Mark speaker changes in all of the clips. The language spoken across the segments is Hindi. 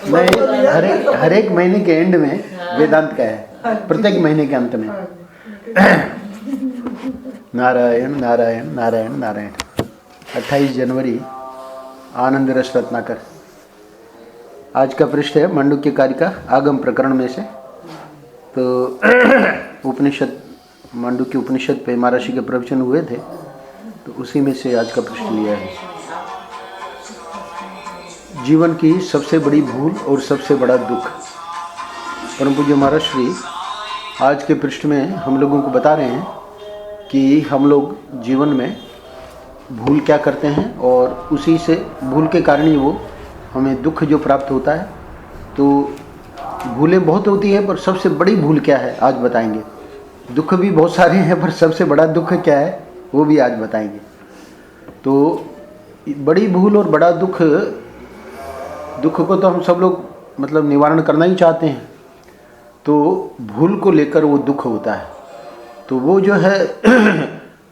Speaker 1: नहीं, हर एक महीने के एंड में वेदांत का है, प्रत्येक महीने के अंत में नारायण नारायण नारायण नारायण। 28 जनवरी आनंद रस रत्नाकर। आज का पृष्ठ है मांडुक्य कारिका आगम प्रकरण में से। तो उपनिषद, मांडुक्य उपनिषद पे महर्षि के प्रवचन हुए थे, तो उसी में से आज का पृष्ठ लिया है। जीवन की सबसे बड़ी भूल और सबसे बड़ा दुख। परम पूज्य महर्षि आज के पृष्ठ में हम लोगों को बता रहे हैं कि हम लोग जीवन में भूल क्या करते हैं और उसी से भूल के कारण ही वो हमें दुख जो प्राप्त होता है। तो भूलें बहुत होती है, पर सबसे बड़ी भूल क्या है आज बताएंगे। दुख भी बहुत सारे हैं, पर सबसे बड़ा दुख क्या है वो भी आज बताएंगे। तो बड़ी भूल और बड़ा दुख, दुख को तो हम सब लोग मतलब निवारण करना ही चाहते हैं, तो भूल को लेकर वो दुख होता है। तो वो जो है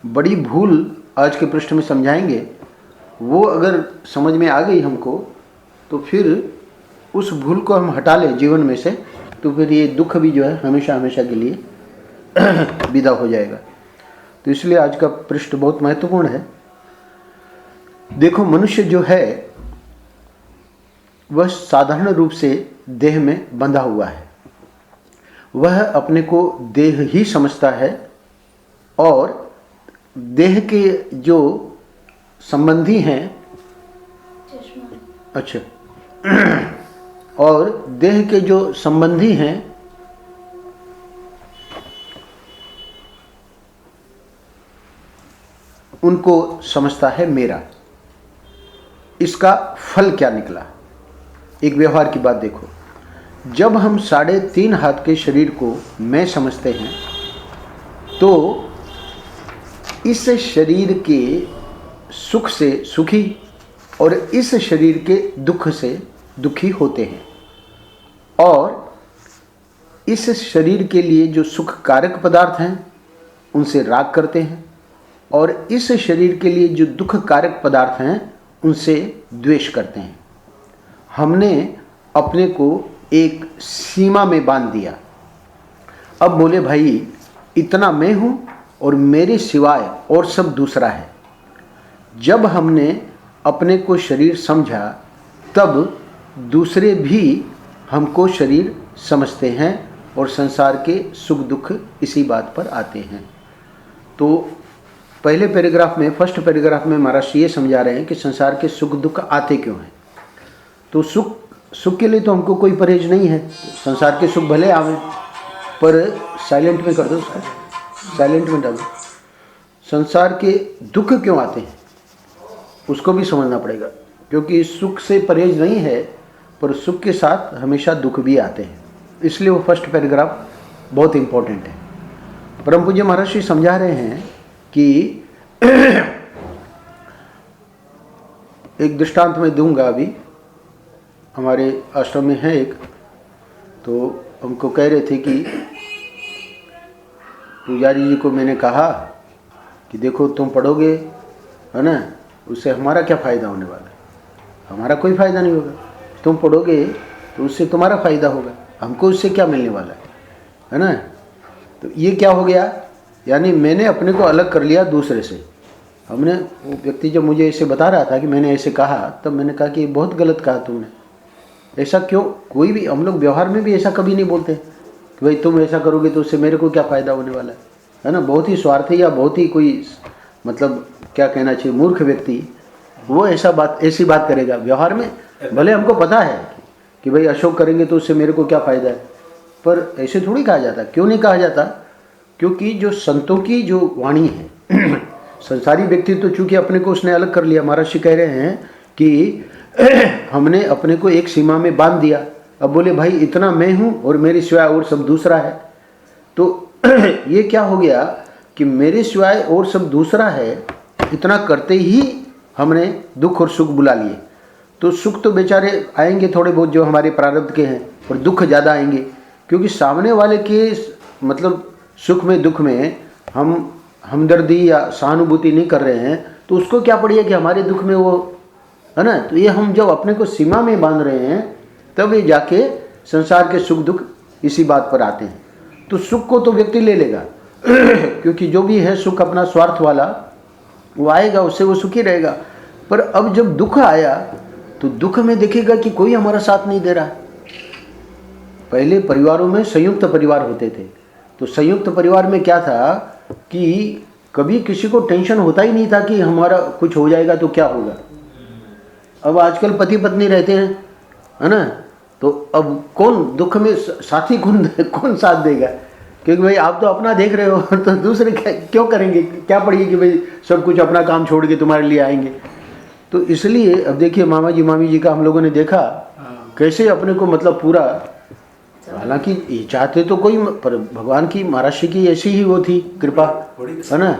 Speaker 1: बड़ी भूल आज के पृष्ठ में समझाएंगे। वो अगर समझ में आ गई हमको, तो फिर उस भूल को हम हटा लें जीवन में से, तो फिर ये दुख भी जो है हमेशा हमेशा के लिए विदा हो जाएगा। तो इसलिए आज का पृष्ठ बहुत महत्वपूर्ण है। देखो, मनुष्य जो है वह साधारण रूप से देह में बंधा हुआ है। वह अपने को देह ही समझता है और देह के जो संबंधी हैं, अच्छा, और देह के जो संबंधी हैं उनको समझता है मेरा। इसका फल क्या निकला? एक व्यवहार की बात देखो। जब हम 3.5 हाथ के शरीर को मैं समझते हैं, तो इस शरीर के सुख से सुखी और इस शरीर के दुख से दुखी होते हैं। और इस शरीर के लिए जो सुख कारक पदार्थ हैं उनसे राग करते हैं, और इस शरीर के लिए जो दुख कारक पदार्थ हैं उनसे द्वेष करते हैं। हमने अपने को एक सीमा में बांध दिया। अब बोले भाई इतना मैं हूं और मेरे सिवाय और सब दूसरा है। जब हमने अपने को शरीर समझा, तब दूसरे भी हमको शरीर समझते हैं और संसार के सुख दुख इसी बात पर आते हैं। तो पहले पैराग्राफ में, फर्स्ट पैराग्राफ में महाराज ये समझा रहे हैं कि संसार के सुख दुख आते क्यों हैं। तो सुख के लिए तो हमको कोई परहेज नहीं है। संसार के सुख भले आवे, पर साइलेंट में कर दो, उसका साइलेंट में डालो। संसार के दुख क्यों आते हैं उसको भी समझना पड़ेगा, क्योंकि सुख से परहेज नहीं है, पर सुख के साथ हमेशा दुख भी आते हैं। इसलिए वो फर्स्ट पैराग्राफ बहुत इंपॉर्टेंट है। परम पूज्य महर्षि समझा रहे हैं कि एक दृष्टांत मैं दूंगा अभी। हमारे आश्रम में है एक, तो हमको कह रहे थे कि पुजारी जी को मैंने कहा कि देखो तुम पढ़ोगे, है ना, उससे हमारा क्या फ़ायदा होने वाला है? हमारा कोई फ़ायदा नहीं होगा। तुम पढ़ोगे तो उससे तुम्हारा फ़ायदा होगा, हमको उससे क्या मिलने वाला है ना। तो ये क्या हो गया, यानी मैंने अपने को अलग कर लिया दूसरे से। हमने, वो व्यक्ति जब मुझे ऐसे बता रहा था कि मैंने ऐसे कहा, तब मैंने कहा कि बहुत गलत कहा तुमने। ऐसा क्यों? कोई भी, हम लोग व्यवहार में भी ऐसा कभी नहीं बोलते कि भाई तुम ऐसा करोगे तो उससे मेरे को क्या फ़ायदा होने वाला है ना। बहुत ही स्वार्थी या बहुत ही कोई मतलब क्या कहना चाहिए, मूर्ख व्यक्ति वो ऐसी बात करेगा व्यवहार में। भले हमको पता है कि भाई अशोक करेंगे तो उससे मेरे को क्या फ़ायदा है, पर ऐसे थोड़ी कहा जाता। क्यों नहीं कहा जाता? क्योंकि जो संतों की जो वाणी है, संसारी व्यक्ति तो चूंकि अपने को उसने अलग कर लिया। महर्षि कह रहे हैं कि हमने अपने को एक सीमा में बांध दिया। अब बोले भाई इतना मैं हूं और मेरे सिवाय और सब दूसरा है। तो ये क्या हो गया कि मेरे सिवाय और सब दूसरा है, इतना करते ही हमने दुख और सुख बुला लिए। तो सुख तो बेचारे आएंगे थोड़े बहुत जो हमारे प्रारब्ध के हैं, और दुख ज़्यादा आएंगे, क्योंकि सामने वाले के मतलब सुख में दुख में हम हमदर्दी या सहानुभूति नहीं कर रहे हैं। तो उसको क्या पड़ी है कि हमारे दुख में वो है ना। तो ये हम जब अपने को सीमा में बांध रहे हैं तब ये जाके संसार के सुख दुख इसी बात पर आते हैं। तो सुख को तो व्यक्ति ले लेगा क्योंकि जो भी है सुख अपना स्वार्थ वाला वो आएगा, उससे वो सुखी रहेगा। पर अब जब दुख आया तो दुख में देखेगा कि कोई हमारा साथ नहीं दे रहा। पहले परिवारों में संयुक्त परिवार होते थे, तो संयुक्त परिवार में क्या था कि कभी किसी को टेंशन होता ही नहीं था कि हमारा कुछ हो जाएगा तो क्या होगा। अब आजकल पति पत्नी रहते हैं, है ना, तो अब कौन दुख में साथी कौन साथ देगा, क्योंकि भाई आप तो अपना देख रहे हो तो दूसरे क्यों करेंगे, क्या पड़ेगी कि भाई सब कुछ अपना काम छोड़ के तुम्हारे लिए आएंगे। तो इसलिए अब देखिए मामा जी मामी जी का हम लोगों ने देखा कैसे अपने को मतलब पूरा, हालांकि ये चाहते तो कोई, पर भगवान की महाराष्ट्र की ऐसी ही वो थी कृपा, है ना,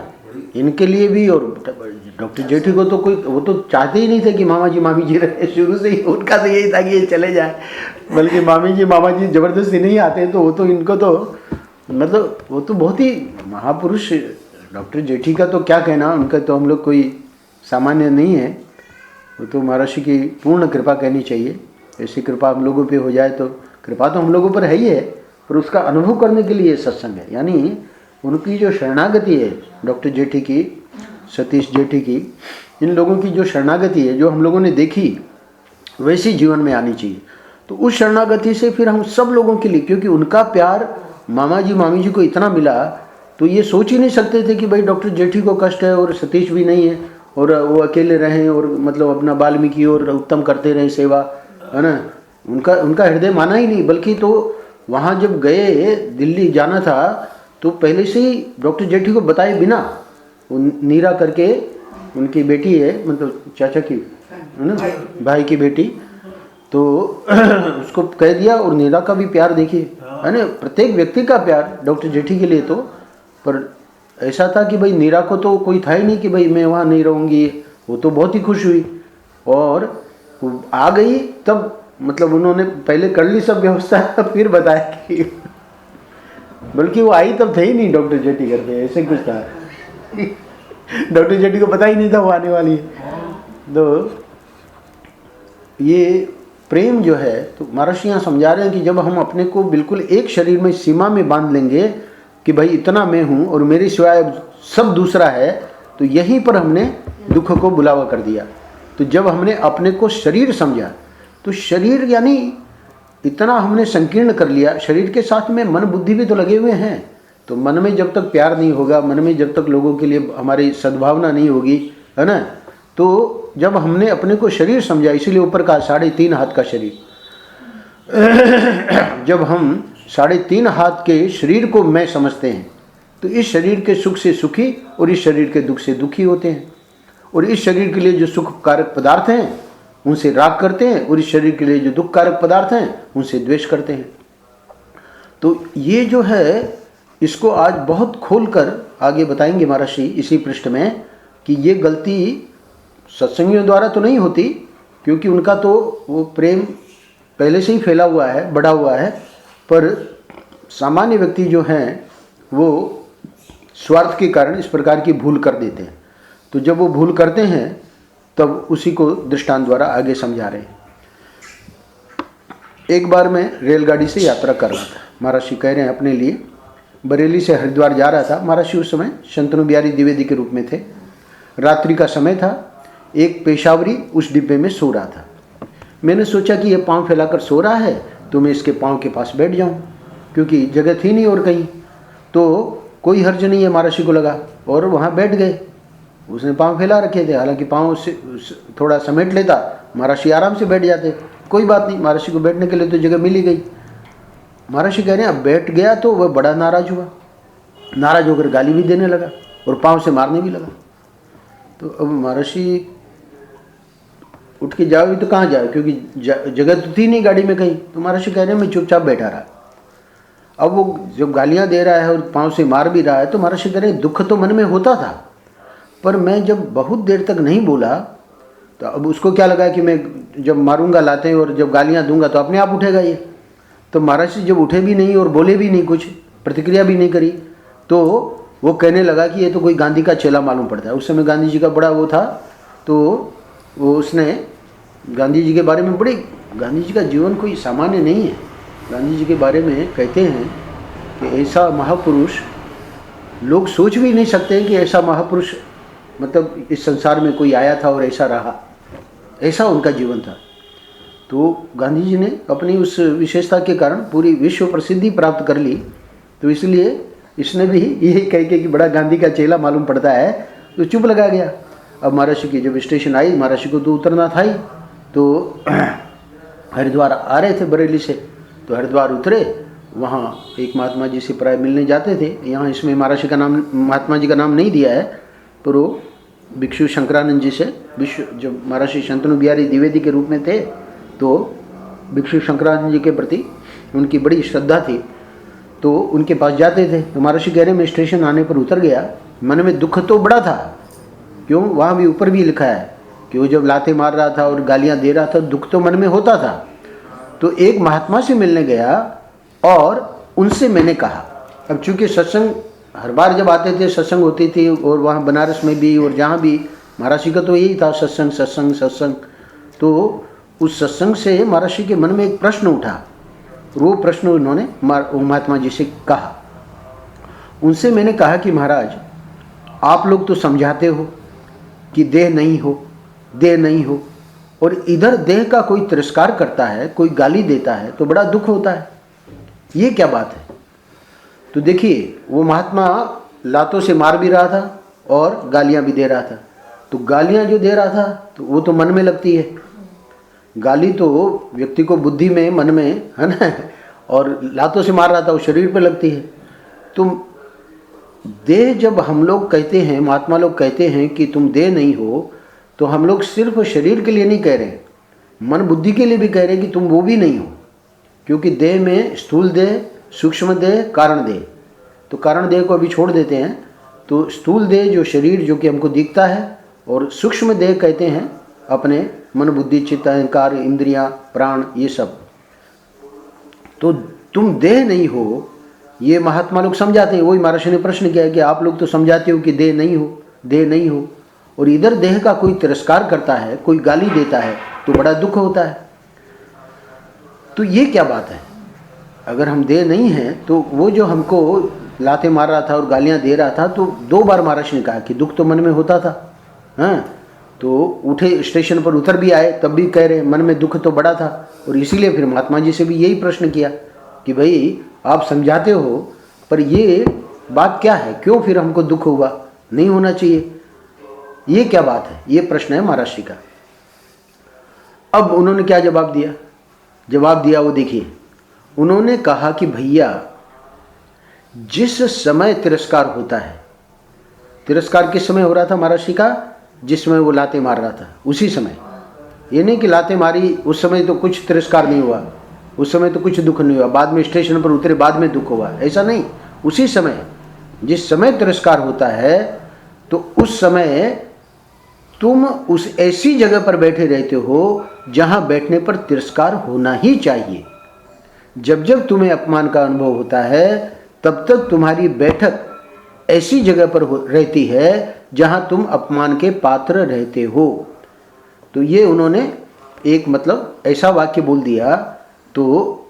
Speaker 1: इनके लिए भी। और डॉक्टर जेठी को तो कोई, वो तो चाहते ही नहीं थे कि मामा जी मामी जी रहे, शुरू से ही उनका तो यही था कि ये चले जाए। बल्कि मामी जी मामा जी जबरदस्ती नहीं आते, तो वो तो इनको तो मतलब वो तो बहुत ही महापुरुष, डॉक्टर जेठी का तो क्या कहना, उनका तो हम लोग कोई सामान्य नहीं है। वो तो महाराष्ट्र की पूर्ण कृपा कहनी चाहिए। ऐसी कृपा हम लोगों पे हो जाए तो कृपा तो हम लोगों पर है ही है, पर उसका अनुभव करने के लिए सत्संग है। यानी उनकी जो शरणागति है, डॉक्टर जेठी की, सतीश जेठी की, इन लोगों की जो शरणागति है जो हम लोगों ने देखी, वैसी जीवन में आनी चाहिए। तो उस शरणागति से फिर हम सब लोगों के लिए, क्योंकि उनका प्यार मामा जी मामी जी को इतना मिला, तो ये सोच ही नहीं सकते थे कि भाई डॉक्टर जेठी को कष्ट है और सतीश भी नहीं है और वो अकेले रहें और मतलब अपना वाल्मीकि और उत्तम करते रहें सेवा, है ना। उनका हृदय माना ही नहीं। बल्कि तो वहाँ जब गए, दिल्ली जाना था, तो पहले से ही डॉक्टर जेठी को बताए बिना, वो नीरा करके उनकी बेटी है, मतलब चाचा की, है ना, भाई की बेटी, तो उसको कह दिया। और नीरा का भी प्यार देखिए, है ना, प्रत्येक व्यक्ति का प्यार डॉक्टर जेठी के लिए। तो पर ऐसा था कि भाई नीरा को तो कोई था ही नहीं कि भाई मैं वहाँ नहीं रहूँगी। वो तो बहुत ही खुश हुई और वो आ गई। तब मतलब उन्होंने पहले कर ली सब व्यवस्था, फिर बताया कि बल्कि वो आई तब थे ही नहीं डॉक्टर जेठी करके, ऐसे कुछ था। डॉक्टर जेठी को पता ही नहीं था वो आने वाली है। तो ये प्रेम जो है, तो महर्षि यहाँ समझा रहे हैं कि जब हम अपने को बिल्कुल एक शरीर में सीमा में बांध लेंगे कि भाई इतना मैं हूँ और मेरे सिवाय सब दूसरा है, तो यहीं पर हमने दुख को बुलावा कर दिया। तो जब हमने अपने को शरीर समझा, तो शरीर यानी इतना हमने संकीर्ण कर लिया, शरीर के साथ में मन बुद्धि भी तो लगे हुए हैं। तो मन में जब तक प्यार नहीं होगा, मन में जब तक लोगों के लिए हमारी सद्भावना नहीं होगी, है ना, तो जब हमने अपने को शरीर समझा, इसीलिए ऊपर का 3.5 हाथ का शरीर, जब हम 3.5 हाथ के शरीर को मैं समझते हैं, तो इस शरीर के सुख से सुखी और इस शरीर के दुख से दुखी होते हैं। और इस शरीर के लिए जो सुख कारक पदार्थ हैं उनसे राग करते हैं, और इस शरीर के लिए जो दुख कारक पदार्थ हैं उनसे द्वेष करते हैं। तो ये जो है, इसको आज बहुत खोलकर आगे बताएंगे महर्षि इसी पृष्ठ में कि ये गलती सत्संगियों द्वारा तो नहीं होती, क्योंकि उनका तो वो प्रेम पहले से ही फैला हुआ है, बढ़ा हुआ है। पर सामान्य व्यक्ति जो हैं वो स्वार्थ के कारण इस प्रकार की भूल कर देते हैं। तो जब वो भूल करते हैं तब उसी को दृष्टांत द्वारा आगे समझा रहे हैं। एक बार मैं रेलगाड़ी से यात्रा कर रहा था, महर्षि कह रहे हैं अपने लिए, बरेली से हरिद्वार जा रहा था। महर्षि उस समय शंतनु बिहारी द्विवेदी के रूप में थे। रात्रि का समय था। एक पेशावरी उस डिब्बे में सो रहा था। मैंने सोचा कि ये पाँव फैलाकर सो रहा है तो मैं इसके पाँव के पास बैठ जाऊं, क्योंकि जगह थी नहीं और कहीं, तो कोई हर्ज नहीं है, महर्षि को लगा, और वहाँ बैठ गए। उसने पाँव फैला रखे थे, हालांकि पाँव से थोड़ा समेट लेता, महर्षि आराम से बैठ जाते, कोई बात नहीं, महर्षि को बैठने के लिए तो जगह मिल ही गई। महर्षि कह रहे हैं अब बैठ गया तो वह बड़ा नाराज हुआ, नाराज होकर गाली भी देने लगा और पाँव से मारने भी लगा। तो अब महर्षि उठ के जाओ भी तो कहाँ जाओ, क्योंकि जगह तो थी नहीं गाड़ी में कहीं। तो महर्षि कह रहे हैं मैं चुपचाप बैठा रहा। अब वो जब गालियाँ दे रहा है और पाँव से मार भी रहा है, तो महर्षि कह रहे हैं दुख तो मन में होता था, पर मैं जब बहुत देर तक नहीं बोला, तो अब उसको क्या लगा कि मैं जब मारूंगा लाते और जब गालियाँ दूंगा तो अपने आप उठेगा ये। तो महर्षि जब उठे भी नहीं और बोले भी नहीं, कुछ प्रतिक्रिया भी नहीं करी, तो वो कहने लगा कि ये तो कोई गांधी का चेला मालूम पड़ता है। उस समय गांधी जी का बड़ा वो था, तो वो उसने गांधी जी के बारे में गांधी जी का जीवन कोई सामान्य नहीं है। गांधी जी के बारे में कहते हैं कि ऐसा महापुरुष लोग सोच भी नहीं सकते कि ऐसा महापुरुष मतलब इस संसार में कोई आया था और ऐसा रहा, ऐसा उनका जीवन था। तो गांधी जी ने अपनी उस विशेषता के कारण पूरी विश्व प्रसिद्धि प्राप्त कर ली। तो इसलिए इसने भी यही कह के कि बड़ा गांधी का चेला मालूम पड़ता है, तो चुप लगा गया। अब महाराष्ट्र की जब स्टेशन आई, महाराष्ट्र को तो उतरना था ही, तो हरिद्वार आ रहे थे बरेली से, तो हरिद्वार उतरे। वहाँ एक महात्मा जी से प्राय मिलने जाते थे। यहाँ इसमें महाराष्ट्र का नाम, महात्मा जी का नाम नहीं दिया है, पर वो भिक्षु शंकरानंद जी से, जब महाराष्ट्र शंतनु बिहारी द्विवेदी के रूप में थे, तो भिक्षु शंकरानंद जी के प्रति उनकी बड़ी श्रद्धा थी, तो उनके पास जाते थे। तो महाराष्ट्र कह रहे मैं स्टेशन आने पर उतर गया, मन में दुख तो बड़ा था। क्यों? वहाँ भी ऊपर भी लिखा है कि वो जब लाते मार रहा था और गालियाँ दे रहा था, दुख तो मन में होता था। तो एक महात्मा से मिलने गया और उनसे मैंने कहा, अब चूँकि सत्संग हर बार जब आते थे सत्संग होती थी, और वहाँ बनारस में भी और जहाँ भी महाराष्ट्र का तो यही था, सत्संग सत्संग सत्संग। तो उस सत्संग से महाराष्ट्र के मन में एक प्रश्न उठा, वो प्रश्न उन्होंने महात्मा जी से कहा। उनसे मैंने कहा कि महाराज, आप लोग तो समझाते हो कि देह नहीं हो, देह नहीं हो, और इधर देह का कोई तिरस्कार करता है, कोई गाली देता है तो बड़ा दुख होता है, ये क्या बात है? तो देखिए, वो महात्मा लातों से मार भी रहा था और गालियां भी दे रहा था। तो गालियां जो दे रहा था तो वो तो मन में लगती है, गाली तो व्यक्ति को बुद्धि में, मन में, है ना, और लातों से मार रहा था वो शरीर पे लगती है। तो देह जब हम लोग कहते हैं, महात्मा लोग कहते हैं कि तुम देह नहीं हो, तो हम लोग सिर्फ शरीर के लिए नहीं कह रहे, मन बुद्धि के लिए भी कह रहे हैं कि तुम वो भी नहीं हो। क्योंकि देह में स्थूल देह, सूक्ष्म देह, कारण देह। तो कारण देह को अभी छोड़ देते हैं। तो स्थूल देह जो शरीर जो कि हमको दिखता है, और सूक्ष्म देह कहते हैं अपने मन बुद्धि चित्त अहंकार इंद्रियां प्राण, ये सब। तो तुम देह नहीं हो, ये महात्मा लोग समझाते हैं। वही महाराज ने प्रश्न किया कि आप लोग तो समझाते हो कि देह नहीं हो, देह नहीं हो, और इधर देह का कोई तिरस्कार करता है, कोई गाली देता है तो बड़ा दुख होता है। तो ये क्या बात है? अगर हम देह नहीं हैं तो वो जो हमको लाते मार रहा था और गालियां दे रहा था, तो 2 बार महाराज ने कहा कि दुख तो मन में होता था। हाँ, तो उठे, स्टेशन पर उतर भी आए, तब भी कह रहे मन में दुख तो बड़ा था। और इसीलिए फिर महात्मा जी से भी यही प्रश्न किया कि भाई आप समझाते हो, पर ये बात क्या है, क्यों फिर हमको दुख हुआ? नहीं होना चाहिए, ये क्या बात है? ये प्रश्न है महाराज जी का। अब उन्होंने क्या जवाब दिया? जवाब दिया वो देखिए, उन्होंने कहा कि भैया, जिस समय तिरस्कार होता है, तिरस्कार किस समय हो रहा था महाराज जी का? जिसमें वो लाते मार रहा था, उसी समय। ये नहीं कि लाते मारी उस समय तो कुछ तिरस्कार नहीं हुआ, उस समय तो कुछ दुख नहीं हुआ, बाद में स्टेशन पर उतरे बाद में दुख हुआ, ऐसा नहीं। उसी समय, जिस समय तिरस्कार होता है, तो उस समय तुम उस ऐसी जगह पर बैठे रहते हो जहां बैठने पर तिरस्कार होना ही चाहिए। जब जब तुम्हें अपमान का अनुभव होता है, तब तक तुम्हारी बैठक ऐसी जगह पर रहती है जहां तुम अपमान के पात्र रहते हो। तो ये उन्होंने एक मतलब ऐसा वाक्य बोल दिया। तो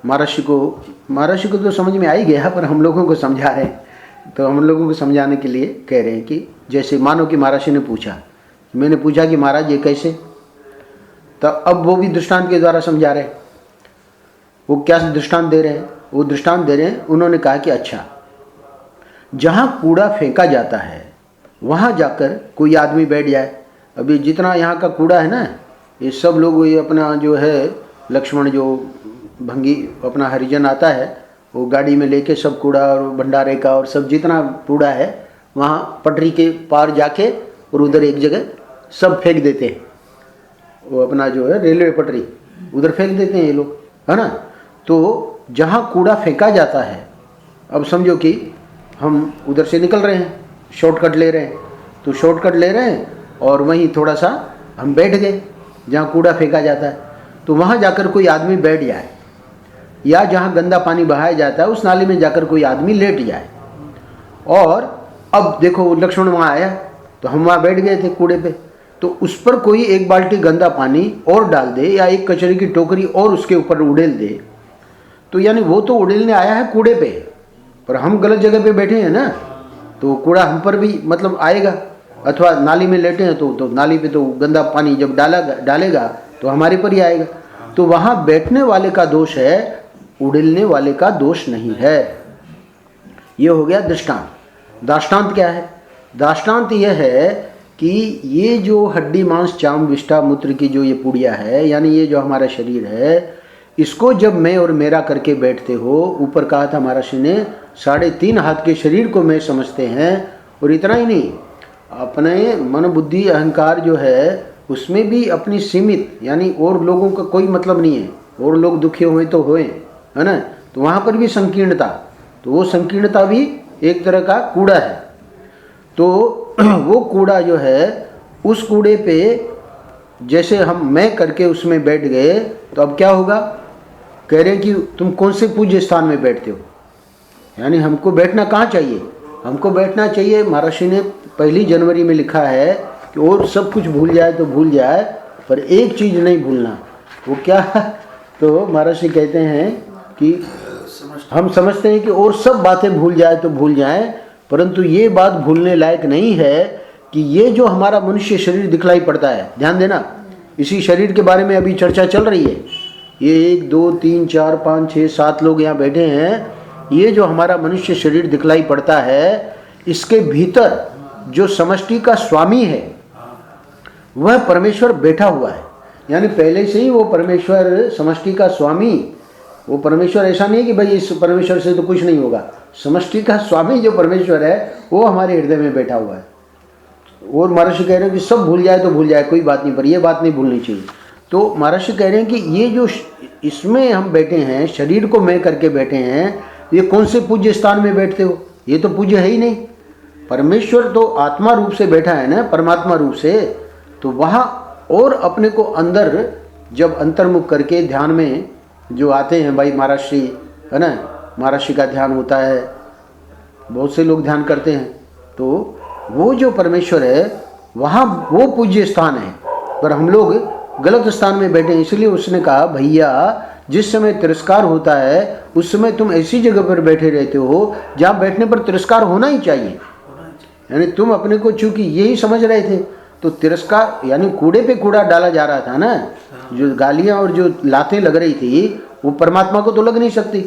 Speaker 1: महाराज को तो समझ में आ ही गया, पर हम लोगों को समझा रहे हैं। तो हम लोगों को समझाने के लिए कह रहे हैं कि जैसे मानो कि महाराज ने पूछा, मैंने पूछा कि महाराज ये कैसे, तो अब वो भी दृष्टांत के द्वारा समझा रहे हैं। वो क्या दृष्टांत दे रहे हैं? वो दृष्टांत दे रहे हैं, उन्होंने कहा कि अच्छा, जहाँ कूड़ा फेंका जाता है वहाँ जाकर कोई आदमी बैठ जाए। अभी जितना यहाँ का कूड़ा है ना, ये सब लोग, ये अपना जो है लक्ष्मण जो भंगी अपना हरिजन आता है, वो गाड़ी में लेके सब कूड़ा और भंडारे का और सब जितना कूड़ा है वहाँ पटरी के पार जाके और उधर एक जगह सब फेंक देते हैं। वो अपना जो है रेलवे पटरी उधर फेंक देते हैं ये लोग, है ना। तो जहाँ कूड़ा फेंका जाता है, अब समझो कि हम उधर से निकल रहे हैं, शॉर्टकट ले रहे हैं, तो शॉर्टकट ले रहे हैं और वहीं थोड़ा सा हम बैठ गए जहाँ कूड़ा फेंका जाता है। तो वहाँ जाकर कोई आदमी बैठ जाए, या जहाँ गंदा पानी बहाया जाता है उस नाली में जाकर कोई आदमी लेट जाए। और अब देखो लक्ष्मण वहाँ आया, तो हम वहाँ बैठ गए थे कूड़े पे। तो उस पर कोई एक बाल्टी गंदा पानी और डाल दे या एक कचरे की टोकरी और उसके ऊपर उड़ेल दे, तो यानी वो तो उड़ेलने आया है कूड़े पे, पर हम गलत जगह पे बैठे हैं ना, तो कूड़ा हम पर भी मतलब आएगा। अथवा नाली में लेटे हैं तो नाली पे तो गंदा पानी जब डालेगा तो हमारे पर ही आएगा। तो वहाँ बैठने वाले का दोष है, उड़ेलने वाले का दोष नहीं है। ये हो गया दृष्टांत। दाष्टांत क्या है? दाष्टांत यह है कि ये जो हड्डी मांस चाम विष्ठा मूत्र की जो ये पुड़िया है, यानी ये जो हमारा शरीर है, इसको जब मैं और मेरा करके बैठते हो, ऊपर कहा था महर्षि ने 3.5 हाथ के शरीर को मैं समझते हैं। और इतना ही नहीं, अपने मन बुद्धि अहंकार जो है उसमें भी अपनी सीमित, यानी और लोगों का कोई मतलब नहीं है, और लोग दुखी हुए तो हुए, है ना, तो वहाँ पर भी संकीर्णता, तो वो संकीर्णता भी एक तरह का कूड़ा है। तो वो कूड़ा जो है, उस कूड़े पे जैसे हम मैं करके उसमें बैठ गए, तो अब क्या होगा? कह रहे हैं कि तुम कौन से पूज्य स्थान में बैठते हो, यानी हमको बैठना कहाँ चाहिए? हमको बैठना चाहिए, महर्षि ने 1 जनवरी में लिखा है कि और सब कुछ भूल जाए तो भूल जाए, पर एक चीज़ नहीं भूलना। वो क्या? तो महर्षि कहते हैं कि हम समझते हैं कि और सब बातें भूल जाए तो भूल जाए, परंतु ये बात भूलने लायक नहीं है कि ये जो हमारा मनुष्य शरीर दिखलाई पड़ता है, ध्यान देना, इसी शरीर के बारे में अभी चर्चा चल रही है। ये 1 2 3 4 5 6 7 लोग यहाँ बैठे हैं। ये जो हमारा मनुष्य शरीर दिखलाई पड़ता है, इसके भीतर जो समष्टि का स्वामी है वह परमेश्वर बैठा हुआ है। यानी पहले से ही वो परमेश्वर समष्टि का स्वामी, वो परमेश्वर ऐसा नहीं है कि भाई इस परमेश्वर से तो कुछ नहीं होगा। समष्टि का स्वामी जो परमेश्वर है वो हमारे हृदय में बैठा हुआ है। और महर्षि कह रहे हैं कि सब भूल जाए तो भूल जाए, कोई बात नहीं, पर ये बात नहीं भूलनी चाहिए। तो महर्षि कह रहे हैं कि ये जो इसमें हम बैठे हैं, शरीर को मैं करके बैठे हैं, ये कौन से पूज्य स्थान में बैठते हो? ये तो पूज्य है ही नहीं। परमेश्वर तो आत्मा रूप से बैठा है ना, परमात्मा रूप से, तो वहाँ और अपने को अंदर जब अंतर्मुख करके ध्यान में जो आते हैं, भाई महर्षि है ना, महर्षि का ध्यान होता है, बहुत से लोग ध्यान करते हैं, तो वो जो परमेश्वर है वहाँ वो पूज्य स्थान है। पर हम लोग गलत स्थान में बैठे हैं। इसलिए उसने कहा, भैया जिस समय तिरस्कार होता है उस समय तुम ऐसी जगह पर बैठे रहते हो जहाँ बैठने पर तिरस्कार होना ही चाहिए। यानी तुम अपने को चूंकि यही समझ रहे थे, तो तिरस्कार यानी कूड़े पे कूड़ा डाला जा रहा था ना, जो गालियाँ और जो लातें लग रही थी वो परमात्मा को तो लग नहीं सकती,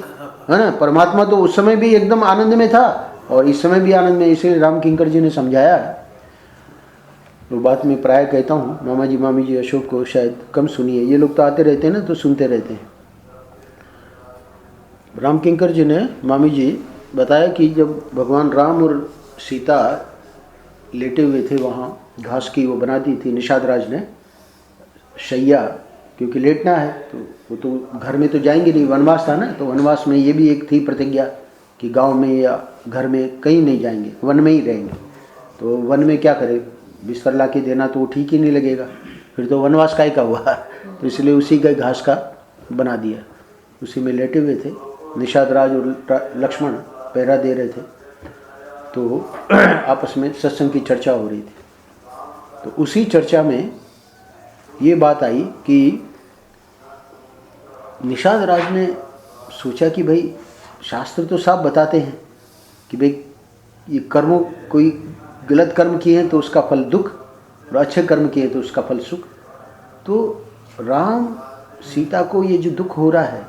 Speaker 1: है ना। परमात्मा तो उस समय भी एकदम आनंद में था और इस समय भी आनंद में। इसलिए राम किंकर जी ने समझाया। वो बात मैं प्राय कहता हूँ, मामा जी मामी जी अशोक को शायद कम सुनिए, ये लोग तो आते रहते हैं ना, तो सुनते रहते हैं। राम किंकर जी ने, मामी जी, बताया कि जब भगवान राम और सीता लेटे हुए थे, वहाँ घास की वो बना दी थी निषाद राज ने शैया, क्योंकि लेटना है, तो वो तो घर में तो जाएंगे नहीं, वनवास था ना, तो वनवास में ये भी एक थी प्रतिज्ञा कि गांव में या घर में कहीं नहीं जाएंगे, वन में ही रहेंगे। तो वन में क्या करें, बिस्तर ला के देना तो ठीक ही नहीं लगेगा, फिर तो वनवास का ही का हुआ। तो इसलिए उसी का घास का बना दिया, उसी में लेटे हुए थे। निषाद राज और लक्ष्मण पहरा दे रहे थे, तो आपस में सत्संग की चर्चा हो रही थी। तो उसी चर्चा में ये बात आई कि निषाद राज ने सोचा कि भाई शास्त्र तो साफ बताते हैं कि भाई ये कर्मों, कोई गलत कर्म किए हैं तो उसका फल दुख, और अच्छे कर्म किए तो उसका फल सुख। तो राम सीता को ये जो दुख हो रहा है,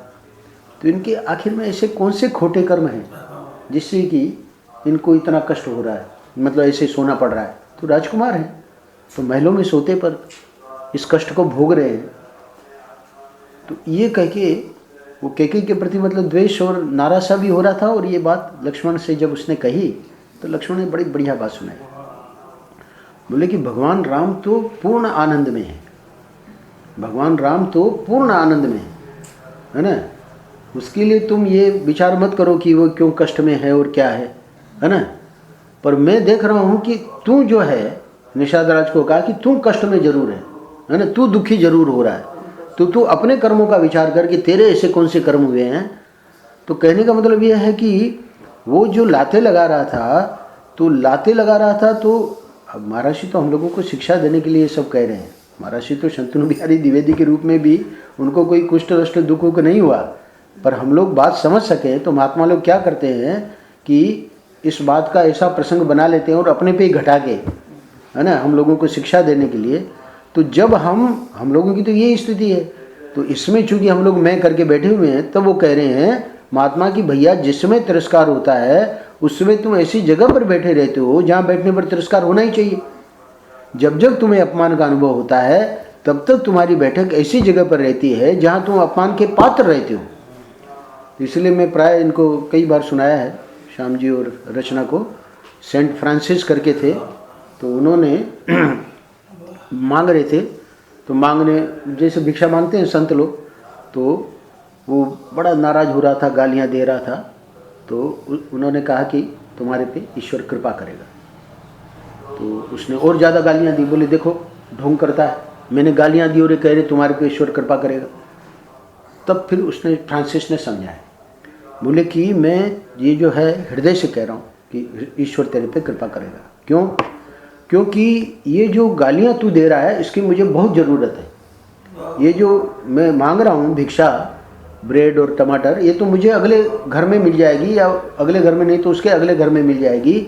Speaker 1: तो इनके आखिर में ऐसे कौन से खोटे कर्म हैं जिससे कि इनको इतना कष्ट हो रहा है, मतलब ऐसे सोना पड़ रहा है। तो राजकुमार हैं, तो महलों में सोते पर इस कष्ट को भोग रहे हैं। तो ये कह के वो कैकेयी के प्रति मतलब द्वेष और नाराज़ भी हो रहा था। और ये बात लक्ष्मण से जब उसने कही तो लक्ष्मण ने बड़ी बढ़िया बात सुनाई। बोले कि भगवान राम तो पूर्ण आनंद में है, भगवान राम तो पूर्ण आनंद में है ना। उसके लिए तुम ये विचार मत करो कि वो क्यों कष्ट में है और क्या है ना। पर मैं देख रहा हूँ कि तू जो है, निषाद राज को कहा कि तू कष्ट में जरूर है ना, तू दुखी जरूर हो रहा है, तो तू अपने कर्मों का विचार कर कि तेरे ऐसे कौन से कर्म हुए हैं। तो कहने का मतलब यह है कि वो जो लाते लगा रहा था, तो लाते लगा रहा था, तो अब महाराज तो हम लोगों को शिक्षा देने के लिए सब कह रहे हैं। महाराज तो शंतनु बिहारी द्विवेदी के रूप में भी उनको कोई कुष्ठ वष्ट दुखों को नहीं हुआ, पर हम लोग बात समझ सके तो महात्मा लोग क्या करते हैं कि इस बात का ऐसा प्रसंग बना लेते हैं और अपने पे ही घटा के, है ना, हम लोगों को शिक्षा देने के लिए। तो जब हम लोगों की तो ये स्थिति है, तो इसमें चूंकि हम लोग मैं करके बैठे हुए हैं, तब वो कह रहे हैं महात्मा की भैया जिसमें तिरस्कार होता है उसमें तुम ऐसी जगह पर बैठे रहते हो जहाँ बैठने पर तिरस्कार होना ही चाहिए। जब जब तुम्हें अपमान का अनुभव होता है तब तक तुम्हारी बैठक ऐसी जगह पर रहती है जहाँ तुम अपमान के पात्र रहते हो। इसलिए मैं प्राय इनको कई बार सुनाया है, श्याम जी और रचना को। सेंट फ्रांसिस करके थे, तो उन्होंने मांग रहे थे, तो मांगने जैसे भिक्षा मांगते हैं संत लोग, तो वो बड़ा नाराज हो रहा था, गालियाँ दे रहा था। तो उन्होंने कहा कि तुम्हारे पे ईश्वर कृपा करेगा। तो उसने और ज़्यादा गालियाँ दी, बोले देखो ढोंग करता है, मैंने गालियाँ दी और ये कह रहे तुम्हारे पे ईश्वर कृपा करेगा। तब फिर उसने फ्रांसिस ने समझाया, बोले कि मैं ये जो है हृदय से कह रहा हूँ कि ईश्वर तेरे पे कृपा करेगा। क्यों? क्योंकि ये जो गालियाँ तू दे रहा है इसकी मुझे बहुत ज़रूरत है। ये जो मैं मांग रहा हूँ भिक्षा, ब्रेड और टमाटर, ये तो मुझे अगले घर में मिल जाएगी, या अगले घर में नहीं तो उसके अगले घर में मिल जाएगी,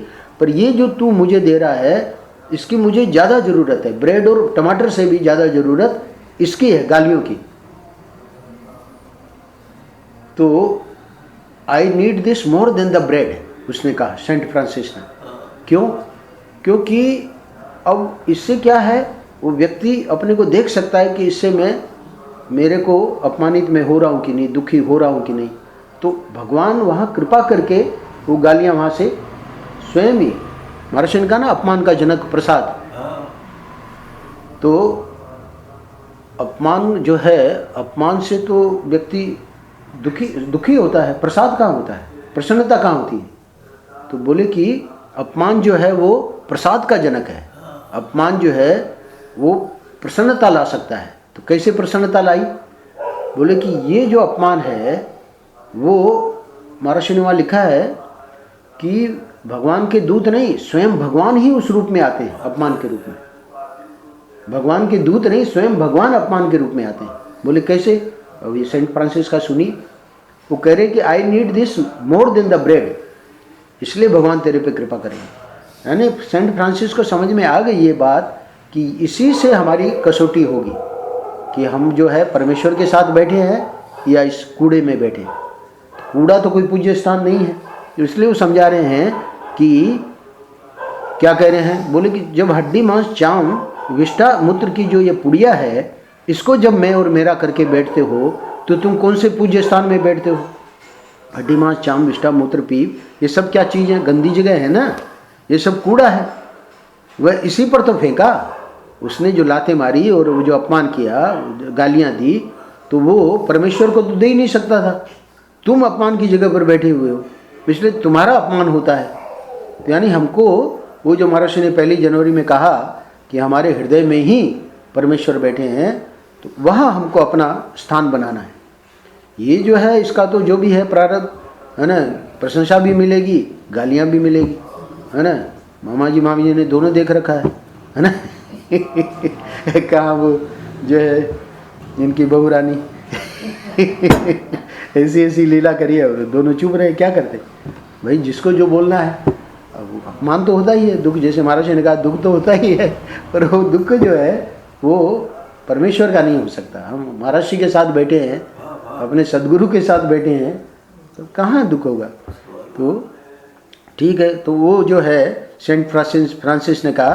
Speaker 1: पर ये जो तू मुझे दे रहा है इसकी मुझे ज़्यादा ज़रूरत है। ब्रेड और टमाटर से भी ज़्यादा ज़रूरत इसकी है, गालियों की। तो I need this more than the bread, उसने कहा सेंट फ्रांसिस ने। क्यों? क्योंकि अब इससे क्या है, वो व्यक्ति अपने को देख सकता है कि इससे मेरे को अपमानित में हो रहा हूँ कि नहीं, दुखी हो रहा हूँ कि नहीं। तो भगवान वहाँ कृपा करके वो गालियाँ वहाँ से स्वयं ही, महर्षि ने कहा ना अपमान का जनक प्रसाद। तो अपमान जो है, अपमान से तो व्यक्ति दुखी होता है, प्रसाद कहाँ होता है, प्रसन्नता कहाँ होती है? तो बोले कि अपमान जो है वो प्रसाद का जनक है। अपमान जो है वो प्रसन्नता ला सकता है। तो कैसे प्रसन्नता लाई? बोले कि ये जो अपमान है वो महर्षि ने वहाँ लिखा है कि भगवान के दूत नहीं, स्वयं भगवान ही उस रूप में आते हैं अपमान के रूप में। भगवान के दूत नहीं, स्वयं भगवान अपमान के रूप में आते हैं। बोले कैसे? अब ये सेंट फ्रांसिस का सुनी, वो कह रहे कि I need this more than the bread, इसलिए भगवान तेरे पे कृपा करेंगे। यानी सेंट फ्रांसिस को समझ में आ गई ये बात कि इसी से हमारी कसौटी होगी कि हम जो है परमेश्वर के साथ बैठे हैं या इस कूड़े में बैठे हैं। कूड़ा तो कोई पूज्य स्थान नहीं है। इसलिए वो समझा रहे हैं कि क्या कह रहे हैं, बोले कि जब हड्डी मांस चाम विष्ठा मूत्र की जो ये पुड़िया है, इसको जब मैं और मेरा करके बैठते हो तो तुम कौन से पूज्य स्थान में बैठते हो? हड्डी मांस चाम विष्ठा मूत्र पीप, ये सब क्या चीज़ है? गंदी जगह है ना, ये सब कूड़ा है। वह इसी पर तो फेंका उसने, जो लातें मारी और वो जो अपमान किया, गालियाँ दी, तो वो परमेश्वर को तो दे ही नहीं सकता था। तुम अपमान की जगह पर बैठे हुए हो, इसलिए तुम्हारा अपमान होता है। तो यानी हमको वो जो महर्षि ने 1 जनवरी में कहा कि हमारे हृदय में ही परमेश्वर बैठे हैं, तो वहाँ हमको अपना स्थान बनाना है। ये जो है इसका तो जो भी है प्रारब्ध है ना, प्रशंसा भी मिलेगी, गालियाँ भी मिलेगी, है ना। मामा जी मामी जी ने दोनों देख रखा है ना। कहाँ वो जो है इनकी बहू रानी ऐसी लीला करी है और दोनों चुप रहे, क्या करते भाई? जिसको जो बोलना है, अब अपमान तो होता ही है, दुख, जैसे महाराज ने कहा दुख तो होता ही है, पर वो दुख जो है वो परमेश्वर का नहीं हो सकता। हम महाराज के साथ बैठे हैं, अपने सदगुरु के साथ बैठे हैं, तो कहाँ दुख होगा? तो ठीक है, तो वो जो है सेंट फ्रांसिस ने कहा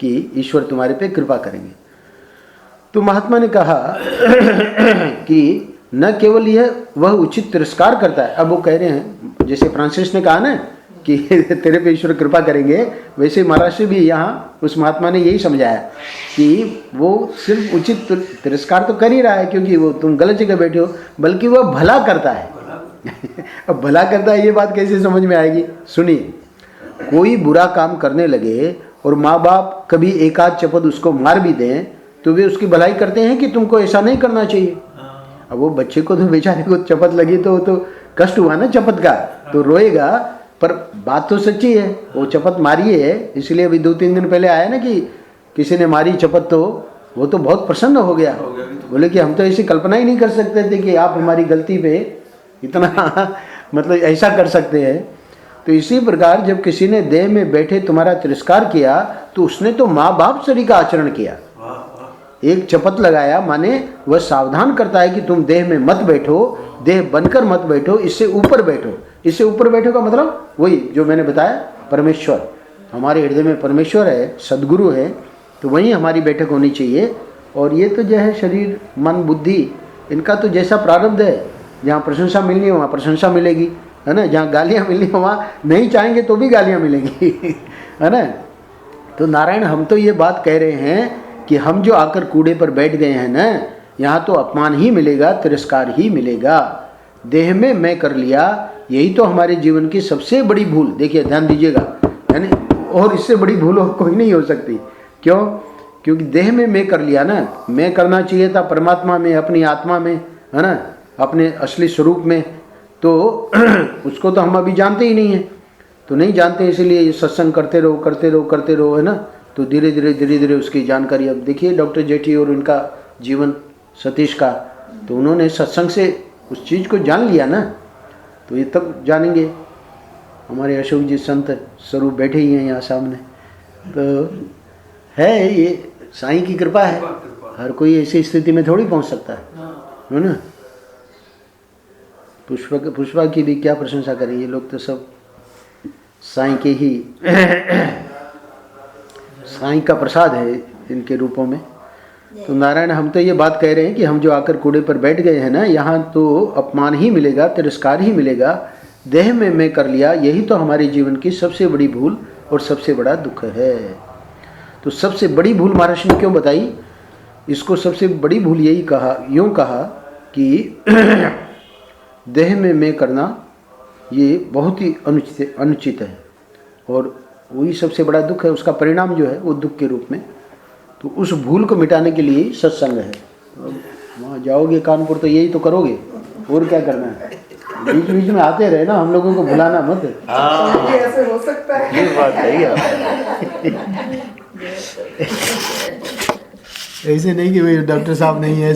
Speaker 1: कि ईश्वर तुम्हारे पे कृपा करेंगे। तो महात्मा ने कहा कि न केवल यह वह उचित तिरस्कार करता है। अब वो कह रहे हैं, जैसे फ्रांसिस ने कहा ना कि तेरे पे ईश्वर कृपा करेंगे, वैसे महाराज भी यहाँ उस महात्मा ने यही समझाया कि वो सिर्फ उचित तिरस्कार तो कर ही रहा है क्योंकि वो तुम गलत जगह बैठे हो, बल्कि वह भला करता है। अब भला करता है ये बात कैसे समझ में आएगी? सुनिए, कोई बुरा काम करने लगे और माँ बाप कभी एक आध चपत उसको मार भी दें तो वे उसकी भलाई करते हैं कि तुमको ऐसा नहीं करना चाहिए। अब वो बच्चे को तो बेचारे को चपत लगी तो कष्ट हुआ ना चपत का, तो रोएगा, पर बात तो सच्ची है, वो चपत मारी है। इसलिए अभी 2-3 दिन पहले आया ना कि किसी ने मारी चपत, तो वो तो बहुत प्रसन्न हो गया। बोले कि हम तो ऐसी कल्पना ही नहीं कर सकते थे कि आप हमारी गलती पे इतना मतलब ऐसा कर सकते हैं। तो इसी प्रकार जब किसी ने देह में बैठे तुम्हारा तिरस्कार किया तो उसने तो माँ बाप सरी का आचरण किया। एक चपत लगाया माने वह सावधान करता है कि तुम देह में मत बैठो, देह बनकर मत बैठो, इससे ऊपर बैठो। इससे ऊपर बैठो का मतलब वही जो मैंने बताया, परमेश्वर हमारे हृदय में परमेश्वर है, सदगुरु है, तो वहीं हमारी बैठक होनी चाहिए। और ये तो जो है शरीर मन बुद्धि इनका तो जैसा प्रारब्ध है, जहाँ प्रशंसा मिलनी है वहाँ प्रशंसा मिलेगी, है ना। जहाँ गालियाँ मिलनी है वहाँ नहीं चाहेंगे तो भी गालियाँ मिलेंगी है ना। तो नारायण हम तो ये बात कह रहे हैं कि हम जो आकर कूड़े पर बैठ गए हैं ना, यहाँ तो अपमान ही मिलेगा, तिरस्कार ही मिलेगा। देह में मैं कर लिया, यही तो हमारे जीवन की सबसे बड़ी भूल। देखिए ध्यान दीजिएगा, यानी और इससे बड़ी भूल और कोई नहीं हो सकती। क्यों? क्योंकि देह में मैं कर लिया ना। मैं करना चाहिए था परमात्मा में, अपनी आत्मा में, है ना, अपने असली स्वरूप में। तो उसको तो हम अभी जानते ही नहीं हैं, तो नहीं जानते, इसलिए ये सत्संग करते रहो करते रहो करते रहो, है ना। तो धीरे धीरे उसकी जानकारी, अब देखिए डॉक्टर जेठी और उनका जीवन सतीश का, तो उन्होंने सत्संग से उस चीज़ को जान लिया ना, तो ये तब जानेंगे। हमारे अशोक जी संत स्वरूप बैठे ही हैं यहाँ सामने, तो है ये साईं की कृपा है। हर कोई ऐसी स्थिति में थोड़ी पहुँच सकता है ना। पुष्पा की भी क्या प्रशंसा करें, ये लोग तो सब साईं के ही साईं का प्रसाद है इनके रूपों में। तो नारायण हम तो ये बात कह रहे हैं कि हम जो आकर कूड़े पर बैठ गए हैं ना, यहाँ तो अपमान ही मिलेगा, तिरस्कार ही मिलेगा। देह में मैं कर लिया, यही तो हमारे जीवन की सबसे बड़ी भूल और सबसे बड़ा दुख है। तो सबसे बड़ी भूल महाराज ने क्यों बताई इसको? सबसे बड़ी भूल यही कहा, यूँ कहा कि देह में मैं करना ये बहुत ही अनुचित है, और वही सबसे बड़ा दुख है। उसका परिणाम जो है वो दुख के रूप में। तो उस भूल को मिटाने के लिए सत्संग है। वहाँ जाओगे कानपुर तो यही तो करोगे, और क्या करना है। बीच बीच में आते रहे ना, हम लोगों को भुलाना मत।
Speaker 2: ऐसे हो सकता है,
Speaker 1: ये बात सही है। ऐसे नहीं कि भाई डॉक्टर साहब नहीं है,